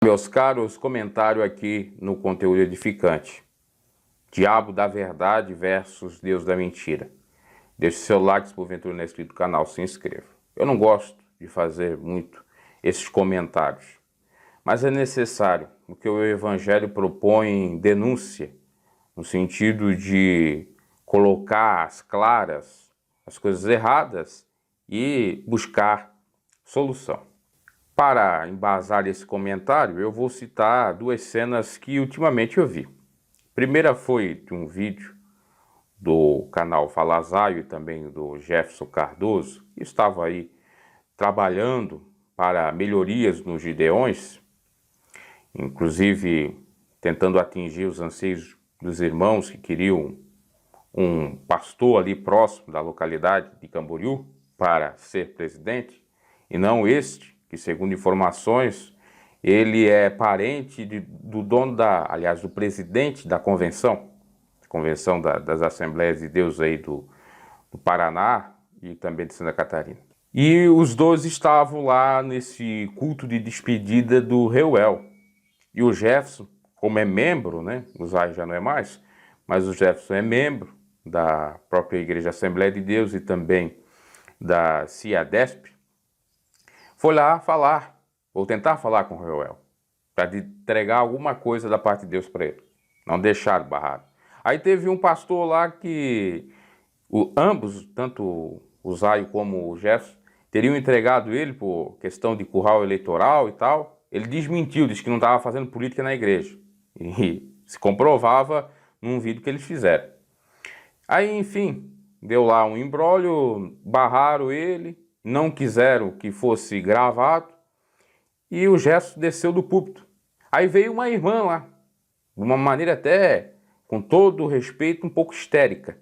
Meus caros, comentário aqui no conteúdo edificante. Diabo da verdade versus Deus da mentira. Deixe seu like se porventura não é inscrito no canal, se inscreva. Eu não gosto de fazer muito esses comentários, mas é necessário, porque o Evangelho propõe denúncia, no sentido de colocar às claras as coisas erradas e buscar solução. Para embasar esse comentário, eu vou citar duas cenas que ultimamente eu vi. A primeira foi de um vídeo do canal Falazaio e também do Jefferson Cardoso, que estava aí trabalhando para melhorias nos Gideões, inclusive tentando atingir os anseios dos irmãos que queriam um pastor ali próximo da localidade de Camboriú para ser presidente, e não este, que segundo informações, ele é parente do dono do presidente da convenção das Assembleias de Deus aí do Paraná e também de Santa Catarina. E os dois estavam lá nesse culto de despedida do Reuel. E o Jefferson, como é membro, né, o Zay já não é mais, mas o Jefferson é membro da própria Igreja Assembleia de Deus e também da CIADESP, foi lá falar, ou tentar falar com o Reuel, para entregar alguma coisa da parte de Deus para ele. Não deixaram barrado. Aí teve um pastor lá que ambos, tanto o Zaio como o Jefferson, teriam entregado ele por questão de curral eleitoral e tal. Ele desmentiu, disse que não estava fazendo política na igreja. E se comprovava num vídeo que eles fizeram. Aí, enfim, deu lá um imbróglio, barraram ele, não quiseram que fosse gravado, e o Jefferson desceu do púlpito. Aí veio uma irmã lá, de uma maneira até, com todo o respeito, um pouco histérica.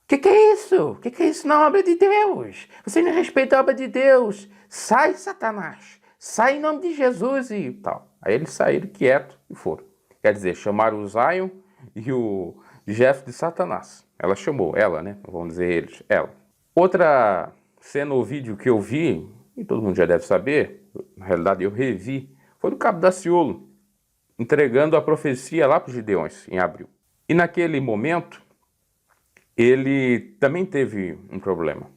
Que é isso? Que é isso na obra de Deus? Você não respeita a obra de Deus. Sai, Satanás. Sai em nome de Jesus e tal. Aí eles saíram quietos e foram. Quer dizer, chamaram o Zion e o Jeff de Satanás. Ela chamou, ela, né? Vamos dizer eles, ela. Outra cena ou vídeo que eu vi, e todo mundo já deve saber, na realidade eu revi, foi do Cabo Daciolo, entregando a profecia lá para os Gideões, em abril. E naquele momento, ele também teve um problema.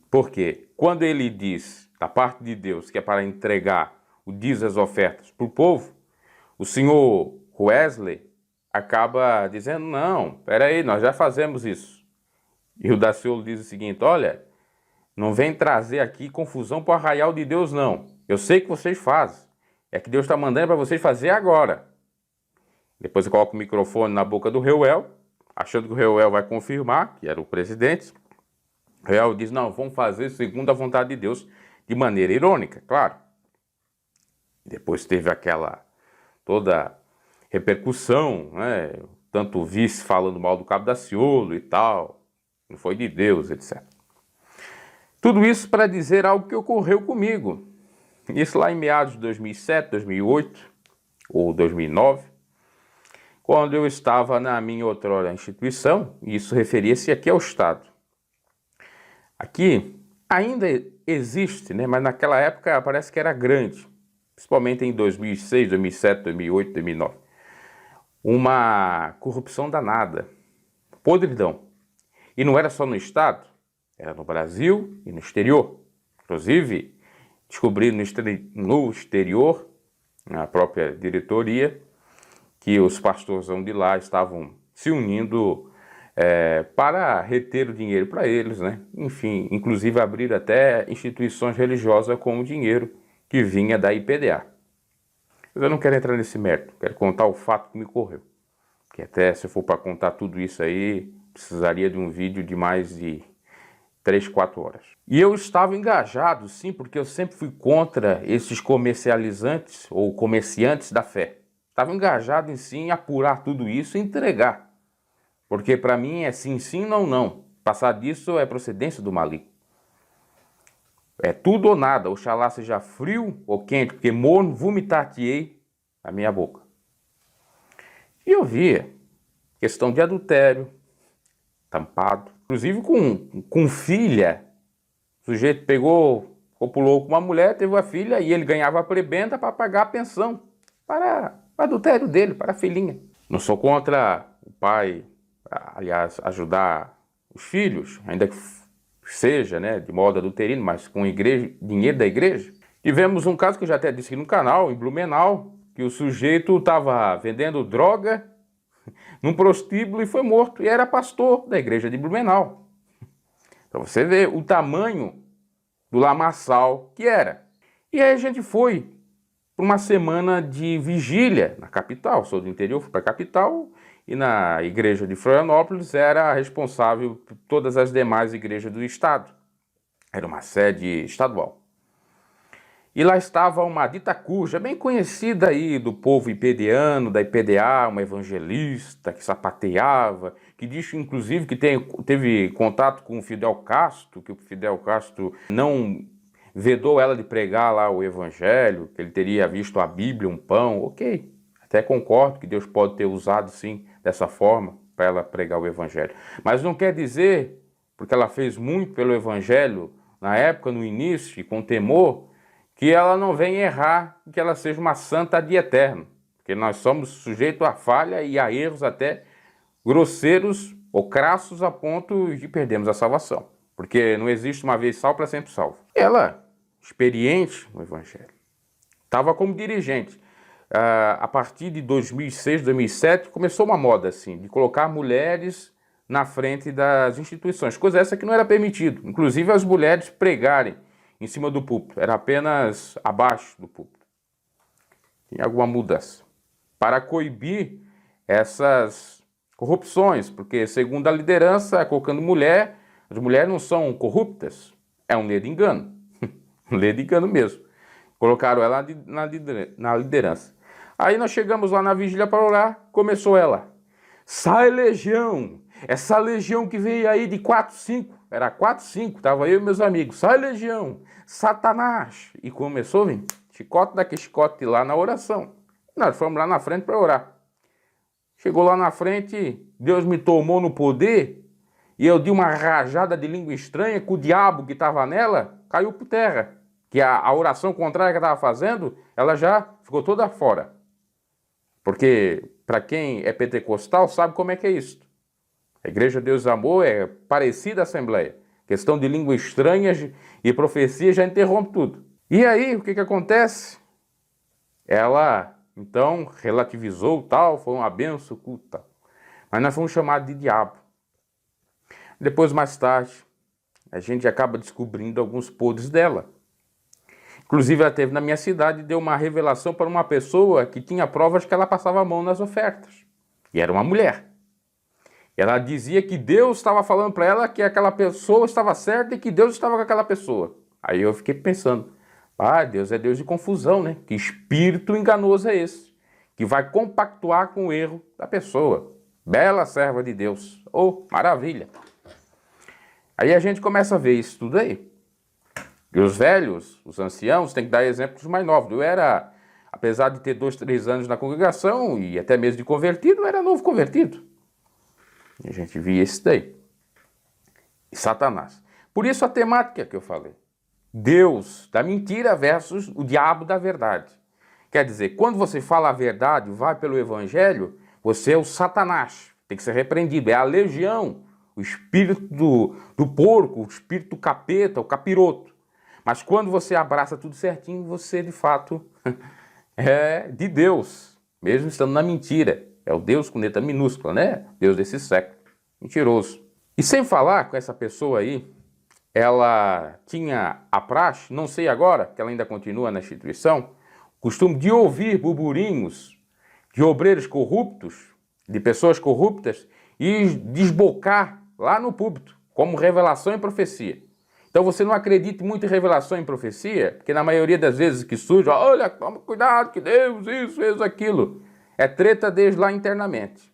Porque quando ele diz, da parte de Deus, que é para entregar o dízimo as ofertas para o povo, o senhor Wesley acaba dizendo, não, peraí, nós já fazemos isso. E o Daciolo diz o seguinte, olha, não vem trazer aqui confusão para o arraial de Deus, não. Eu sei que vocês fazem. É que Deus está mandando para vocês fazer agora. Depois eu coloco o microfone na boca do Reuel, achando que o Reuel vai confirmar, que era o presidente. O Reuel diz, não, vamos fazer segundo a vontade de Deus, de maneira irônica, claro. Depois teve aquela toda repercussão, né? Tanto o vice falando mal do Cabo Daciolo e tal, não foi de Deus, etc. Tudo isso para dizer algo que ocorreu comigo. Isso lá em meados de 2007, 2008 ou 2009, quando eu estava na minha outrora instituição, e isso referia-se aqui ao Estado. Aqui ainda existe, né, mas naquela época parece que era grande, principalmente em 2006, 2007, 2008, 2009. Uma corrupção danada, podridão. E não era só no Estado, era no Brasil e no exterior. Inclusive, descobri no exterior, na própria diretoria, que os pastorzão de lá estavam se unindo para reter o dinheiro para eles, né? Enfim, inclusive abrir até instituições religiosas com o dinheiro que vinha da IPDA. Mas eu não quero entrar nesse mérito, quero contar o fato que me ocorreu. Que até se eu for para contar tudo isso aí, precisaria de um vídeo de mais de 3, 4 horas. E eu estava engajado, sim, porque eu sempre fui contra esses comercializantes ou comerciantes da fé. Estava engajado em sim apurar tudo isso e entregar. Porque para mim é sim, sim, não, não. Passar disso é procedência do maligno. É tudo ou nada, oxalá seja frio ou quente, porque morno vomitar-te-ei a minha boca. E eu via questão de adultério, tampado, inclusive com filha. O sujeito pegou copulou com uma mulher, teve uma filha e ele ganhava a prebenda para pagar a pensão para o adultério dele, para a filhinha. Não sou contra o pai, aliás, ajudar os filhos, ainda que seja, né, de modo adulterino, mas com dinheiro da igreja. Tivemos um caso que eu já até disse aqui no canal, em Blumenau, que o sujeito estava vendendo droga num prostíbulo e foi morto, e era pastor da igreja de Blumenau. Para você ver o tamanho do lamaçal que era. E aí a gente foi para uma semana de vigília na capital. Sou do interior, fui para a capital, e na igreja de Florianópolis era responsável por todas as demais igrejas do estado. Era uma sede estadual. E lá estava uma dita cuja, bem conhecida aí do povo IPDiano, da IPDA, uma evangelista que sapateava, que disse inclusive que teve contato com o Fidel Castro, que o Fidel Castro não vedou ela de pregar lá o evangelho, que ele teria visto a Bíblia, um pão. Ok, até concordo que Deus pode ter usado sim dessa forma para ela pregar o evangelho. Mas não quer dizer, porque ela fez muito pelo evangelho na época, no início, e com temor, que ela não venha errar, que ela seja uma santa de eterno. Porque nós somos sujeitos a falha e a erros até grosseiros ou crassos a ponto de perdermos a salvação. Porque não existe uma vez salvo para sempre salvo. Ela, experiente no evangelho, estava como dirigente. A partir de 2006, 2007, começou uma moda assim, de colocar mulheres na frente das instituições. Coisa essa que não era permitido. Inclusive as mulheres pregarem em cima do púlpito, era apenas abaixo do púlpito. Tinha alguma mudança. Para coibir essas corrupções, porque segundo a liderança, colocando mulher, as mulheres não são corruptas, é um ledo engano. Um ledo engano mesmo. Colocaram ela na liderança. Aí nós chegamos lá na vigília para orar, começou ela. Sai legião, essa legião que veio aí de 4, 5, era 4, 5, estava eu e meus amigos. Sai legião, Satanás. E começou a vir chicote daqui, chicote lá na oração. Nós fomos lá na frente para orar. Chegou lá na frente, Deus me tomou no poder e eu dei uma rajada de língua estranha que o diabo que estava nela caiu por terra. Que a oração contrária que eu estava fazendo, ela já ficou toda fora. Porque para quem é pentecostal sabe como é que é isso. A Igreja de Deus e Amor é parecida à Assembleia. Questão de língua estranha e profecia já interrompe tudo. E aí, o que acontece? Ela, então, relativizou tal, foi uma benção, culta. Mas nós fomos chamados de diabo. Depois, mais tarde, a gente acaba descobrindo alguns podres dela. Inclusive, ela teve na minha cidade e deu uma revelação para uma pessoa que tinha provas que ela passava a mão nas ofertas. E era uma mulher. Ela dizia que Deus estava falando para ela que aquela pessoa estava certa e que Deus estava com aquela pessoa. Aí eu fiquei pensando, Deus é Deus de confusão, né? Que espírito enganoso é esse? Que vai compactuar com o erro da pessoa. Bela serva de Deus. Oh, maravilha. Aí a gente começa a ver isso tudo aí. E os velhos, os anciãos, têm que dar exemplos mais novos. Eu era, apesar de ter 2, 3 anos na congregação e até mesmo de convertido, eu era novo convertido. E a gente via isso daí. E Satanás. Por isso a temática que eu falei. Deus da mentira versus o diabo da verdade. Quer dizer, quando você fala a verdade, vai pelo evangelho, você é o Satanás. Tem que ser repreendido. É a legião, o espírito do porco, o espírito do capeta, o capiroto. Mas quando você abraça tudo certinho, você de fato é de Deus, mesmo estando na mentira. É o Deus com letra minúscula, né? Deus desse século. Mentiroso. E sem falar com essa pessoa aí, ela tinha a praxe, não sei agora, que ela ainda continua na instituição, costume de ouvir burburinhos de obreiros corruptos, de pessoas corruptas, e desbocar lá no púlpito, como revelação e profecia. Então você não acredite muito em revelação e profecia, porque na maioria das vezes que surge, olha, toma cuidado que Deus isso, fez aquilo. É treta desde lá internamente.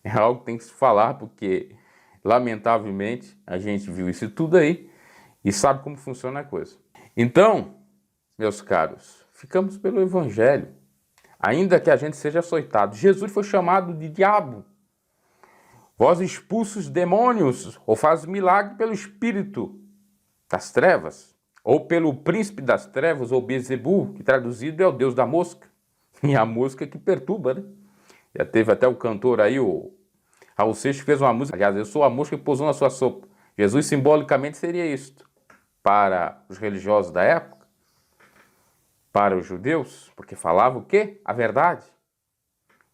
É algo que tem que se falar, porque lamentavelmente a gente viu isso tudo aí e sabe como funciona a coisa. Então, meus caros, ficamos pelo evangelho. Ainda que a gente seja açoitado, Jesus foi chamado de diabo. Vós expulsos demônios ou faz milagre pelo espírito das trevas. ou pelo príncipe das trevas, ou Beelzebul, que traduzido é o deus da mosca, e a mosca que perturba, né? Já teve até o cantor aí, o Raul Seixas, que fez uma música, aliás, eu sou a mosca que pousou na sua sopa. Jesus simbolicamente seria isto, para os religiosos da época, para os judeus, porque falava o quê? A verdade.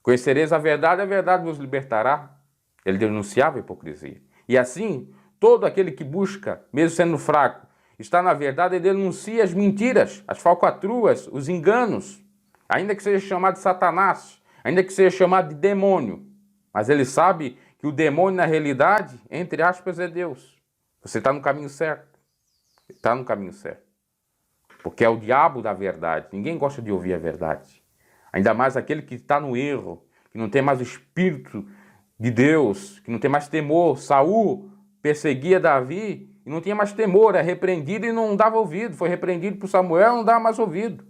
Conhecereis a verdade vos libertará. Ele denunciava a hipocrisia. E assim, todo aquele que busca, mesmo sendo fraco, está na verdade, ele denuncia as mentiras, as falcatruas, os enganos, ainda que seja chamado de Satanás, ainda que seja chamado de demônio. Mas ele sabe que o demônio, na realidade, entre aspas, é Deus. Você está no caminho certo. Está no caminho certo. Porque é o diabo da verdade. Ninguém gosta de ouvir a verdade. Ainda mais aquele que está no erro, que não tem mais o Espírito de Deus, que não tem mais temor. Saul perseguia Davi e não tinha mais temor, é repreendido e não dava ouvido. Foi repreendido por Samuel e não dava mais ouvido.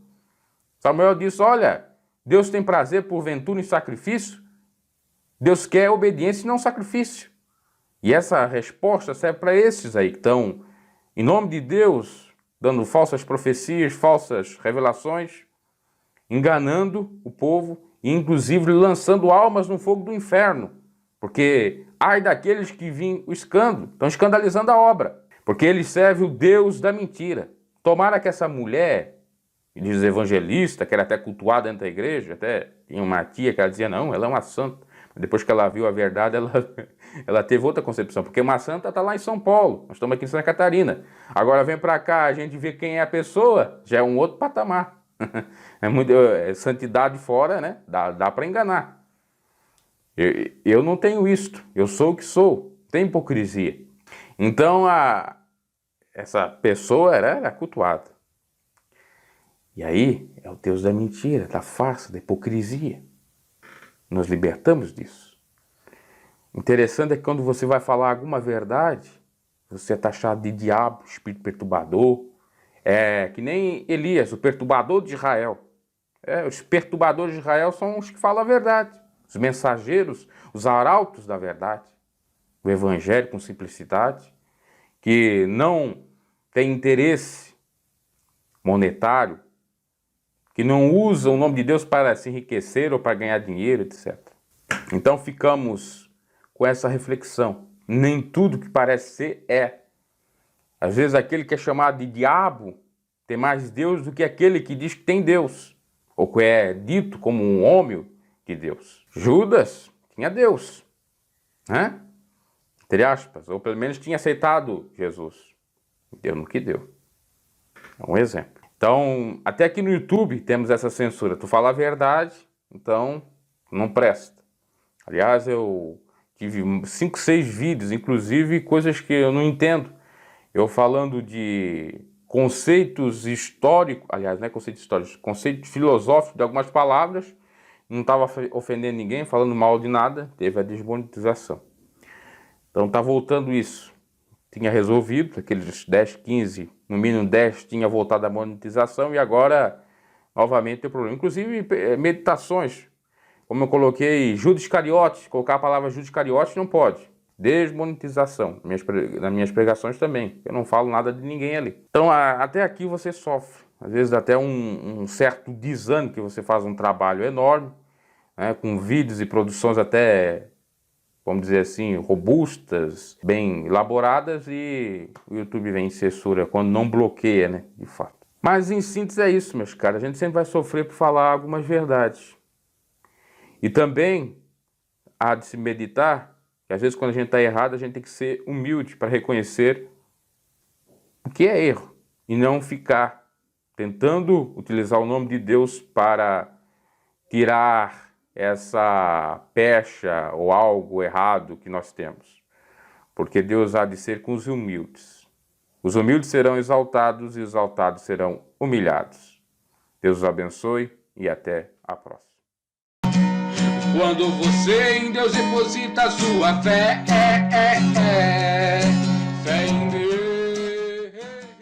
Samuel disse, olha, Deus tem prazer porventura em sacrifício? Deus quer obediência e não sacrifício. E essa resposta serve para esses aí que estão, em nome de Deus, dando falsas profecias, falsas revelações, enganando o povo e inclusive lançando almas no fogo do inferno. Porque ai daqueles que vêm o escândalo, estão escandalizando a obra. Porque eles servem o Deus da mentira. Tomara que essa mulher, diz evangelista, que era até cultuada dentro da igreja, até tinha uma tia que ela dizia, não, ela é uma santa. Depois que ela viu a verdade, ela teve outra concepção. Porque uma santa está lá em São Paulo, nós estamos aqui em Santa Catarina. Agora vem para cá, a gente vê quem é a pessoa, já é um outro patamar. Santidade fora, né? Dá para enganar. Eu não tenho isto, eu sou o que sou, tem hipocrisia. Então, essa pessoa era cultuada. E aí, é o Deus da mentira, da farsa, da hipocrisia. Nos libertamos disso. Interessante é que quando você vai falar alguma verdade, você é taxado de diabo, espírito perturbador. É que nem Elias, o perturbador de Israel. Os perturbadores de Israel são os que falam a verdade. Os mensageiros, os arautos da verdade. O evangelho com simplicidade, que não tem interesse monetário, que não usa o nome de Deus para se enriquecer ou para ganhar dinheiro, etc. Então ficamos com essa reflexão. Nem tudo que parece ser é. Às vezes aquele que é chamado de diabo tem mais Deus do que aquele que diz que tem Deus, ou que é dito como um homem de Deus. Judas tinha Deus, né? Entre aspas, ou pelo menos tinha aceitado Jesus. Deu no que deu. É um exemplo. Então, até aqui no YouTube temos essa censura. Tu fala a verdade, então não presta. Aliás, eu tive 5, 6 vídeos, inclusive coisas que eu não entendo. Eu falando de conceitos históricos, aliás, não é conceitos históricos, conceitos filosóficos de algumas palavras, não estava ofendendo ninguém, falando mal de nada, teve a desmonetização. Então tá voltando isso. Tinha resolvido, aqueles 10, 15, no mínimo 10 tinha voltado a monetização e agora novamente tem problema. Inclusive meditações, como eu coloquei Judas Iscariotes, colocar a palavra Judas Iscariotes não pode. Desmonetização, nas minhas pregações também, eu não falo nada de ninguém ali. Então até aqui você sofre, às vezes até um certo desânimo, que você faz um trabalho enorme, né, com vídeos e produções até, vamos dizer assim, robustas, bem elaboradas, e o YouTube vem em censura quando não bloqueia, né, de fato. Mas em síntese é isso, meus caros, a gente sempre vai sofrer por falar algumas verdades. E também há de se meditar, que às vezes quando a gente está errado, a gente tem que ser humilde para reconhecer o que é erro, e não ficar tentando utilizar o nome de Deus para tirar essa pecha ou algo errado que nós temos. Porque Deus há de ser com os humildes. Os humildes serão exaltados e os exaltados serão humilhados. Deus os abençoe e até a próxima. Quando você em Deus deposita sua fé, fé em Deus.